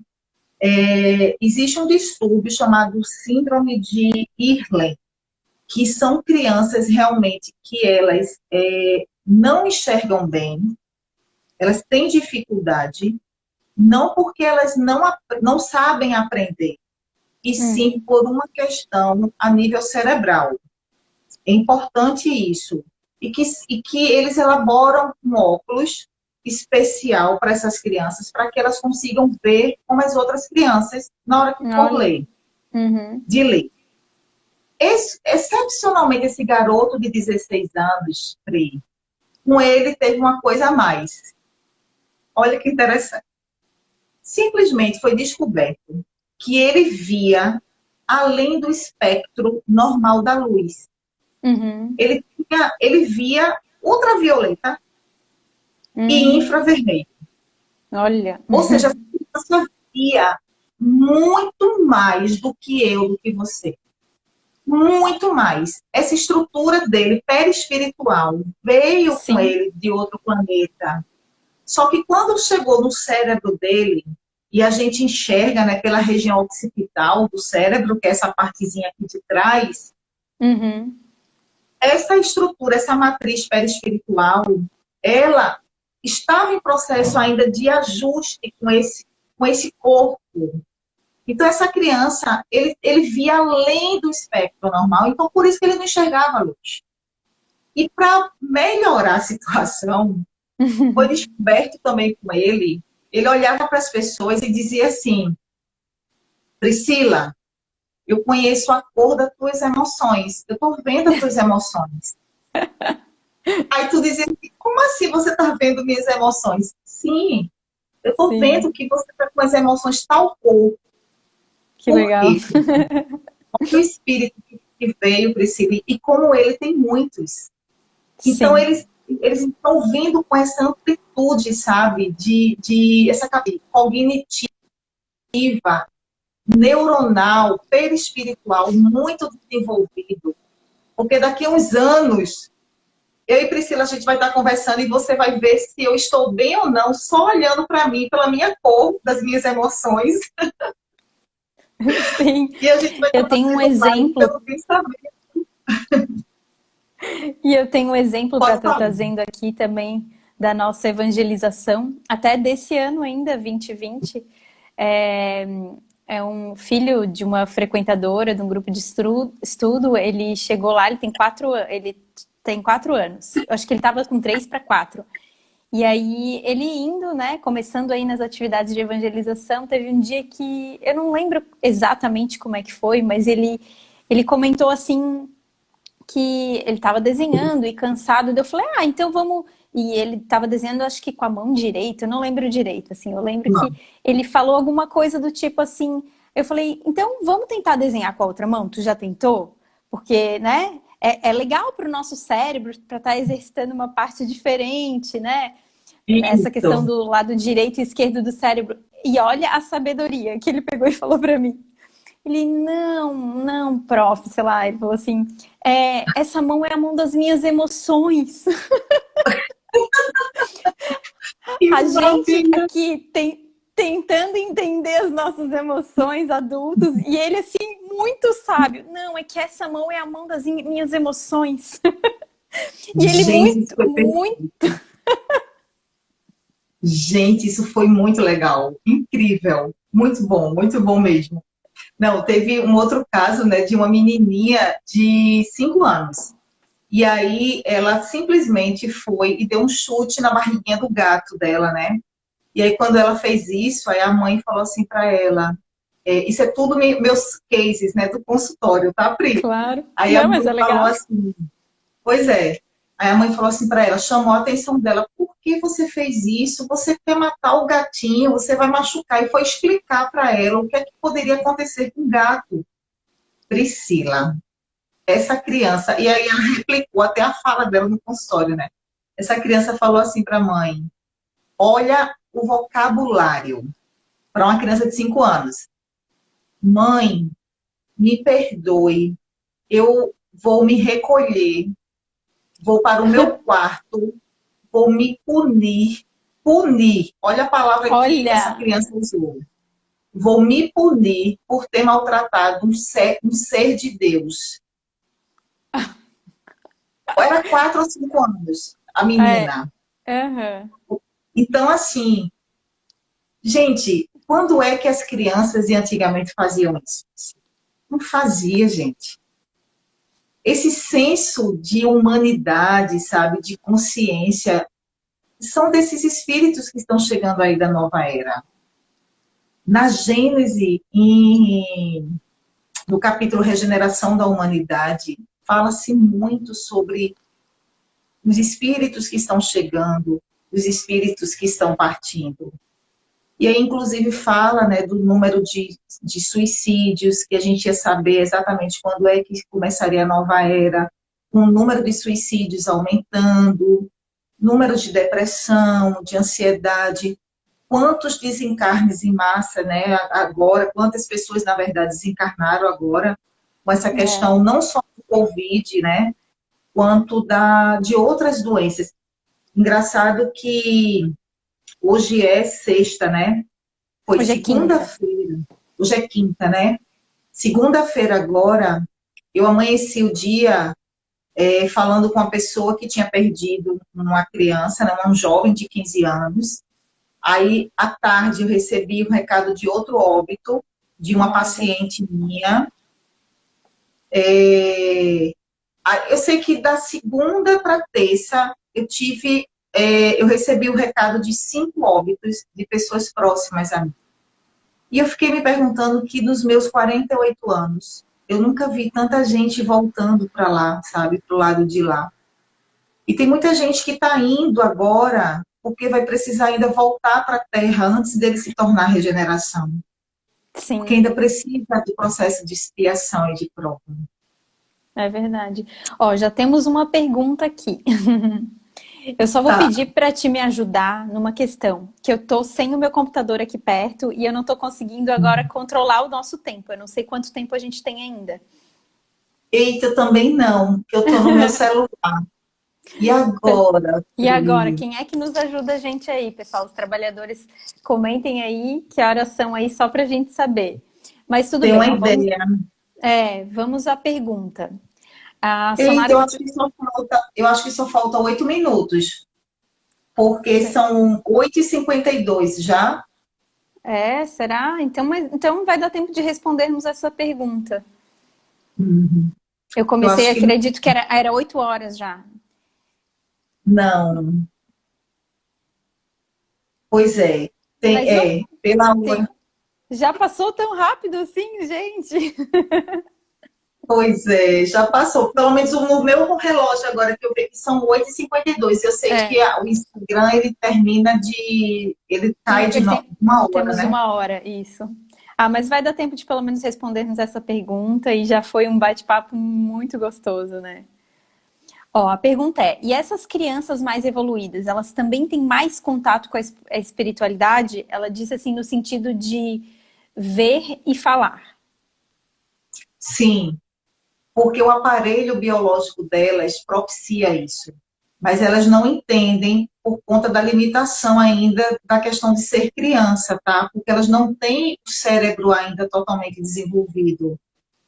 Existe um distúrbio chamado síndrome de Irlen, que são crianças realmente que elas não enxergam bem, elas têm dificuldade, não porque elas não sabem aprender, e sim Uhum. por uma questão a nível cerebral. É importante isso. E que eles elaboram um óculos especial para essas crianças, para que elas consigam ver como as outras crianças na hora que for Olha. ler, Uhum. de ler. Excepcionalmente, esse garoto de 16 anos, Pri, com ele teve uma coisa a mais. Olha que interessante. Simplesmente foi descoberto que ele via além do espectro normal da luz. Uhum. Ele via ultravioleta e infravermelho. Olha. Ou seja, você via muito mais do que eu, do que você. Muito mais. Essa estrutura dele, perispiritual, veio com Sim. ele de outro planeta. Só que quando chegou no cérebro dele, e a gente enxerga, né, pela região occipital do cérebro, que é essa partezinha aqui de trás, Uhum. essa estrutura, essa matriz perispiritual, ela estava em processo ainda de ajuste com esse corpo. Então, essa criança, ele via além do espectro normal, então por isso que ele não enxergava a luz. E para melhorar a situação, foi descoberto também com ele olhava para as pessoas e dizia assim, Priscila, eu conheço a cor das tuas emoções, eu estou vendo as tuas emoções. Aí tu dizia assim, como assim você está vendo minhas emoções? Sim, eu estou vendo que você está com as emoções tal cor. Que Por legal. quê? O espírito que veio, Priscila, e como ele tem muitos. Então, Sim. eles estão vindo com essa amplitude, sabe, de essa cognitiva, neuronal, perispiritual, muito desenvolvido. Porque daqui a uns anos, eu e Priscila, a gente vai estar conversando e você vai ver se eu estou bem ou não, só olhando para mim, pela minha cor, das minhas emoções. Sim. E a gente vai estar Eu tenho um fazendo live exemplo. pelo pensamento. E eu tenho um exemplo para Pode estar falar. trazendo aqui também da nossa evangelização, até desse ano ainda, 2020. É um filho de uma frequentadora de um grupo de estudo. Ele chegou lá, ele tem 4 anos. Eu acho que ele estava com 3 para 4. E aí, ele indo, né, começando aí nas atividades de evangelização, teve um dia que, eu não lembro exatamente como é que foi, mas ele comentou assim, que ele estava desenhando e cansado, daí eu falei, então vamos... E ele estava desenhando, acho que com a mão direita, eu não lembro direito, assim, eu lembro Não. que ele falou alguma coisa do tipo assim, eu falei, então vamos tentar desenhar com a outra mão, tu já tentou? Porque, né, é legal para o nosso cérebro, para estar exercitando uma parte diferente, né? Essa questão Isso. do lado direito e esquerdo do cérebro. E olha a sabedoria que ele pegou e falou para mim. Ele, não, prof, sei lá, ele falou assim, essa mão é a mão das minhas emoções. Que A gente maravilha. aqui tentando entender as nossas emoções adultos, e ele assim, muito sábio. Não, é que essa mão é a mão das minhas emoções. E ele Gente, isso foi muito... Gente, isso foi muito legal, incrível, muito bom mesmo. Não, teve um outro caso, né, de uma menininha de 5 anos. E aí ela simplesmente foi e deu um chute na barriguinha do gato dela, né? E aí quando ela fez isso, aí a mãe falou assim para ela, isso é tudo meus cases, né, do consultório, tá, Pri? Claro. Aí a Não, mas mãe é falou legal. assim, pois é. Aí a mãe falou assim para ela, chamou a atenção dela, por que você fez isso? Você quer matar o gatinho, você vai machucar. E foi explicar para ela o que é que poderia acontecer com o gato. Priscila, essa criança, e aí ela replicou até a fala dela no consultório, né? Essa criança falou assim para a mãe, olha o vocabulário para uma criança de 5 anos. Mãe, me perdoe, eu vou me recolher, vou para o meu quarto, vou me punir. Punir. Olha a palavra que essa Olha, criança usou. Vou me punir por ter maltratado um ser de Deus. Era 4 ou 5 anos, a menina. uhum. Então, assim, gente, quando é que as crianças de antigamente faziam isso? Não fazia, gente. Esse senso de humanidade, sabe, de consciência, são desses espíritos que estão chegando aí da nova era. Na Gênese, no capítulo Regeneração da Humanidade, fala-se muito sobre os espíritos que estão chegando, os espíritos que estão partindo. E aí, inclusive, fala, né, do número de suicídios, que a gente ia saber exatamente quando é que começaria a nova era, com o número de suicídios aumentando, número de depressão, de ansiedade, quantos desencarnes em massa, né, agora, quantas pessoas, na verdade, desencarnaram agora, com essa questão não só do Covid, né, quanto de outras doenças. Engraçado que hoje é sexta, né? Foi segunda-feira. Hoje é quinta, né? Segunda-feira agora, eu amanheci o dia falando com uma pessoa que tinha perdido uma criança, né, um jovem de 15 anos. Aí, à tarde, eu recebi um recado de outro óbito, de uma paciente minha. Eu sei que da segunda para terça, eu recebi o recado de 5 óbitos de pessoas próximas a mim. E eu fiquei me perguntando que nos meus 48 anos, eu nunca vi tanta gente voltando para lá, sabe, para o lado de lá. E tem muita gente que está indo agora, porque vai precisar ainda voltar para a Terra antes dele se tornar regeneração. Sim. Porque ainda precisa do processo de expiação e de prova. É verdade. Ó, já temos uma pergunta aqui. Eu só vou pedir para te me ajudar numa questão, que eu tô sem o meu computador aqui perto e eu não tô conseguindo agora controlar o nosso tempo. Eu não sei quanto tempo a gente tem ainda. Eita, também não, que eu tô no meu celular. E agora? E agora, quem é que nos ajuda a gente aí, pessoal? Os trabalhadores, comentem aí que horas são aí só pra gente saber. Mas tudo bem. Tem uma ideia. Vamos à pergunta. Eita, eu acho que só falta 8 minutos. Porque são 8h52 já. Será? Então vai dar tempo de respondermos essa pergunta. Uhum. Eu comecei, acredito que era 8 horas já. Não. Pois é. Pela hora. Já passou tão rápido assim, gente? Pois é, já passou. Pelo menos no meu relógio agora, que eu vejo que são 8h52. Eu sei que o Instagram, ele termina ele cai de uma hora, temos né? uma hora, isso. Mas vai dar tempo de pelo menos respondermos essa pergunta e já foi um bate-papo muito gostoso, né? Ó, a pergunta e essas crianças mais evoluídas, elas também têm mais contato com a espiritualidade? Ela diz assim, no sentido de ver e falar. Sim, porque o aparelho biológico delas propicia isso. Mas elas não entendem por conta da limitação ainda da questão de ser criança, tá? Porque elas não têm o cérebro ainda totalmente desenvolvido.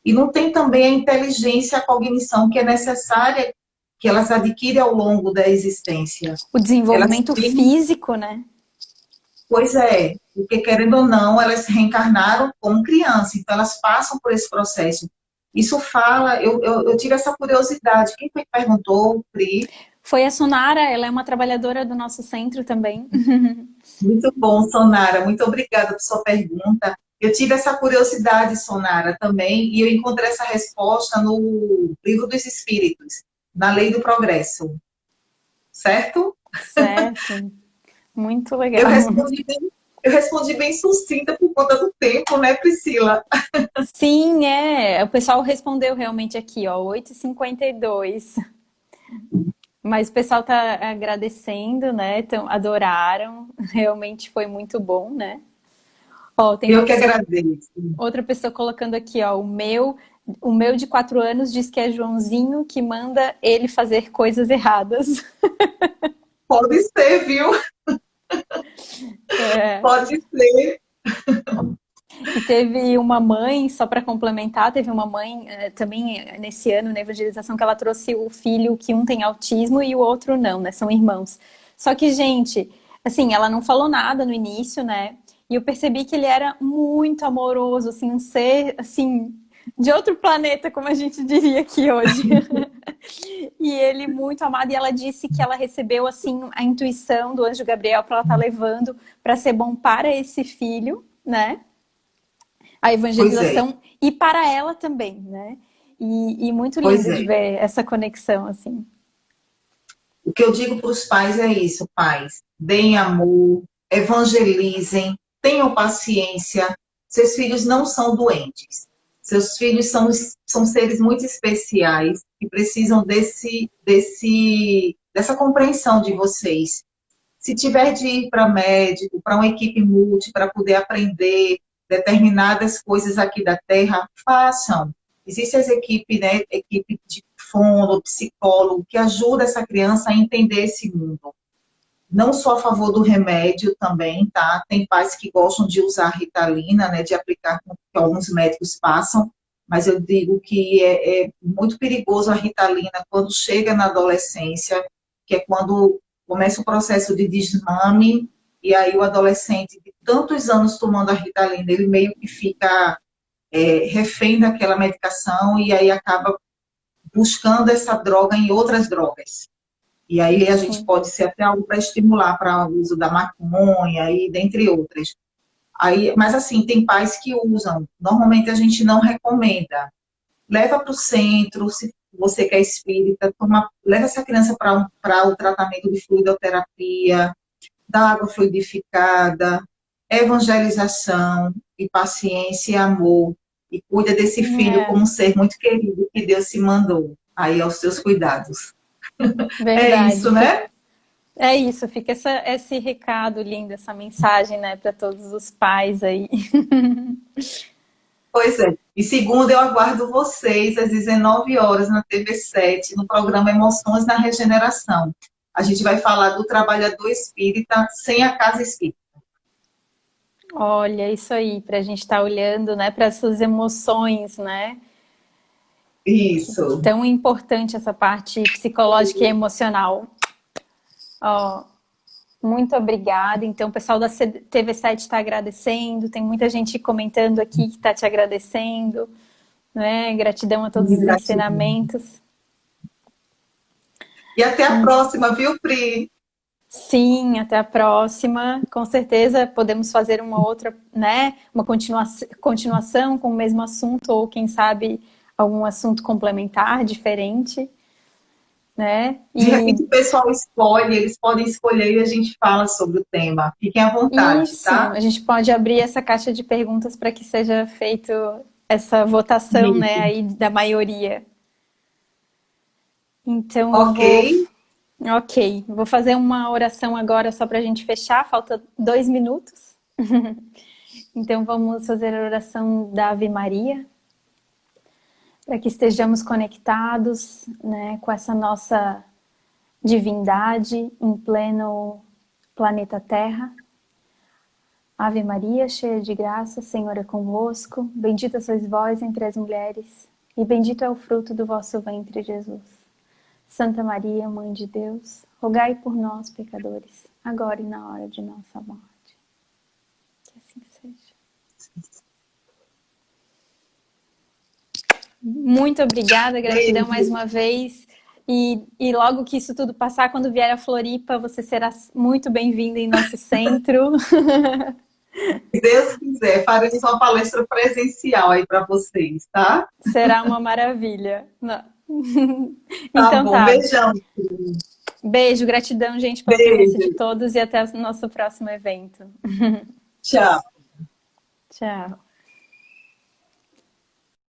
E não tem também a inteligência, a cognição que é necessária que elas adquirem ao longo da existência. O desenvolvimento físico, né? Pois é, porque querendo ou não, elas reencarnaram como criança, então elas passam por esse processo. Isso fala, eu tive essa curiosidade. Quem foi que perguntou, Pri? Foi a Sonara, ela é uma trabalhadora do nosso centro também. Muito bom, Sonara, muito obrigada por sua pergunta. Eu tive essa curiosidade, Sonara, também, e eu encontrei essa resposta no Livro dos Espíritos, na Lei do Progresso. Certo? Certo. Muito legal. Eu respondi bem sucinta por conta do tempo, né, Priscila? Sim, o pessoal respondeu realmente aqui, ó, 8h52. Mas o pessoal tá agradecendo, né? Então, adoraram. Realmente foi muito bom, né? Ó, tem eu que agradeço. Outra pessoa colocando aqui, ó, o meu de 4 anos diz que é Joãozinho que manda ele fazer coisas erradas. Pode ser, viu? Pode ser. E teve uma mãe, só para complementar, teve uma mãe também nesse ano na evangelização que ela trouxe o filho que um tem autismo e o outro não, né? São irmãos. Só que, gente, assim, ela não falou nada no início, né? E eu percebi que ele era muito amoroso, assim, um ser, assim, de outro planeta, como a gente diria aqui hoje. E ele muito amado, e ela disse que ela recebeu assim a intuição do anjo Gabriel para ela estar levando para ser bom para esse filho, né? A evangelização e para ela também, né? E muito lindo de ver essa conexão assim. O que eu digo para os pais é isso, pais, deem amor, evangelizem, tenham paciência. Seus filhos não são doentes. Seus filhos são seres muito especiais que precisam dessa compreensão de vocês. Se tiver de ir para médico, para uma equipe multi, para poder aprender determinadas coisas aqui da Terra, façam. Existem as equipes, né, equipe de fono, psicólogo, que ajuda essa criança a entender esse mundo. Não sou a favor do remédio também, tá? Tem pais que gostam de usar Ritalina, né, de aplicar com que alguns médicos passam, mas eu digo que é muito perigoso a Ritalina quando chega na adolescência, que é quando começa o processo de desmame, e aí o adolescente, de tantos anos tomando a Ritalina, ele meio que fica refém daquela medicação e aí acaba buscando essa droga em outras drogas. E aí a gente pode ser até algo para estimular para o uso da maconha e dentre outras. Aí, mas assim, tem pais que usam. Normalmente a gente não recomenda. Leva para o centro, se você que é espírita, leva essa criança para o tratamento de fluidoterapia, da água fluidificada, evangelização e paciência e amor. E cuida desse filho como um ser muito querido que Deus se mandou aí aos seus cuidados. Verdade. É isso, né? É isso, fica esse recado lindo, essa mensagem, né, para todos os pais aí. Pois é. E segunda eu aguardo vocês às 19 horas na TV7, no programa Emoções na Regeneração. A gente vai falar do trabalhador espírita sem a casa espírita. Olha, isso aí, para a gente estar olhando, né, para essas emoções, né? Isso. Tão importante essa parte psicológica e emocional. Ó, muito obrigada. Então, o pessoal da TV7 está agradecendo, tem muita gente comentando aqui que está te agradecendo, né? Gratidão a todos os ensinamentos. E até a próxima, viu, Pri? Sim, até a próxima. Com certeza podemos fazer uma outra, né? Uma continuação com o mesmo assunto, ou quem sabe algum assunto complementar, diferente, né? De repente o pessoal escolhe, eles podem escolher e a gente fala sobre o tema. Fiquem à vontade, Isso, tá? a gente pode abrir essa caixa de perguntas para que seja feito essa votação, Isso. né, aí da maioria. Então, Ok, vou fazer uma oração agora só para a gente fechar, falta 2 minutos. Então vamos fazer a oração da Ave Maria, para que estejamos conectados, né, com essa nossa divindade em pleno planeta Terra. Ave Maria, cheia de graça, Senhor é convosco, bendita sois vós entre as mulheres, e bendito é o fruto do vosso ventre, Jesus. Santa Maria, Mãe de Deus, rogai por nós, pecadores, agora e na hora de nossa morte. Que assim seja. Muito obrigada, gratidão mais uma vez. E logo que isso tudo passar, quando vier a Floripa, você será muito bem-vinda em nosso centro. Se Deus quiser, faremos uma palestra presencial aí para vocês, tá? Será uma maravilha. Tá Então bom, tá. beijão. Beijo, gratidão, gente, pela presença de todos e até o nosso próximo evento. Tchau. Tchau.